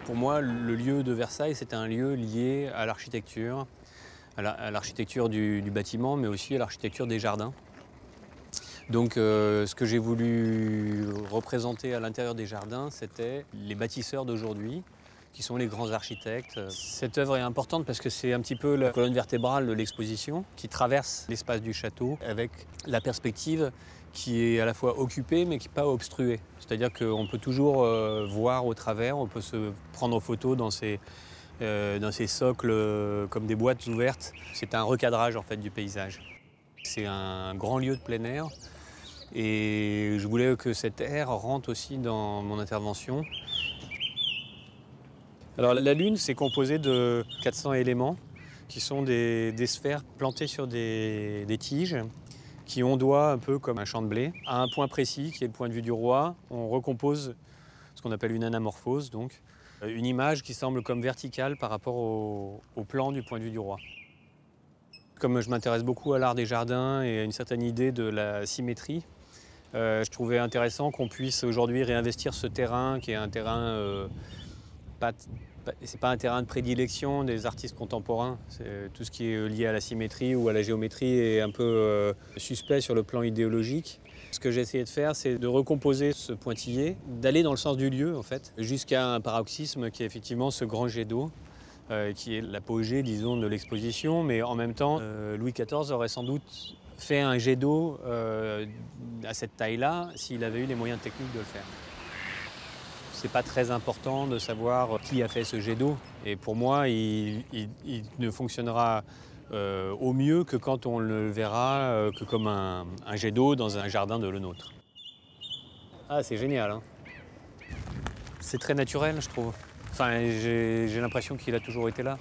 Pour moi, le lieu de Versailles, c'était un lieu lié à l'architecture, à l'architecture du bâtiment, mais aussi à l'architecture des jardins. Donc ce que j'ai voulu représenter à l'intérieur des jardins, c'était les bâtisseurs d'aujourd'hui, qui sont les grands architectes. Cette œuvre est importante parce que c'est un petit peu la colonne vertébrale de l'exposition qui traverse l'espace du château avec la perspective qui est à la fois occupée mais qui n'est pas obstruée. C'est-à-dire qu'on peut toujours voir au travers, on peut se prendre en photo dans ces socles comme des boîtes ouvertes. C'est un recadrage en fait du paysage. C'est un grand lieu de plein air et je voulais que cet air rentre aussi dans mon intervention. Alors la Lune, c'est composé de 400 éléments qui sont des sphères plantées sur des tiges qui ondoient un peu comme un champ de blé. À un point précis, qui est le point de vue du roi, on recompose ce qu'on appelle une anamorphose, donc une image qui semble comme verticale par rapport au plan du point de vue du roi. Comme je m'intéresse beaucoup à l'art des jardins et à une certaine idée de la symétrie, je trouvais intéressant qu'on puisse aujourd'hui réinvestir ce terrain qui est un terrain c'est pas un terrain de prédilection des artistes contemporains. Tout ce qui est lié à la symétrie ou à la géométrie est un peu suspect sur le plan idéologique. Ce que j'ai essayé de faire, c'est de recomposer ce pointillé, d'aller dans le sens du lieu en fait, jusqu'à un paroxysme qui est effectivement ce grand jet d'eau, qui est l'apogée, disons, de l'exposition. Mais en même temps, Louis XIV aurait sans doute fait un jet d'eau à cette taille-là s'il avait eu les moyens techniques de le faire. C'est pas très important de savoir qui a fait ce jet d'eau. Et pour moi, il ne fonctionnera au mieux que quand on le verra que comme un jet d'eau dans un jardin de le nôtre. Ah, c'est génial, hein. C'est très naturel, je trouve. Enfin, j'ai l'impression qu'il a toujours été là.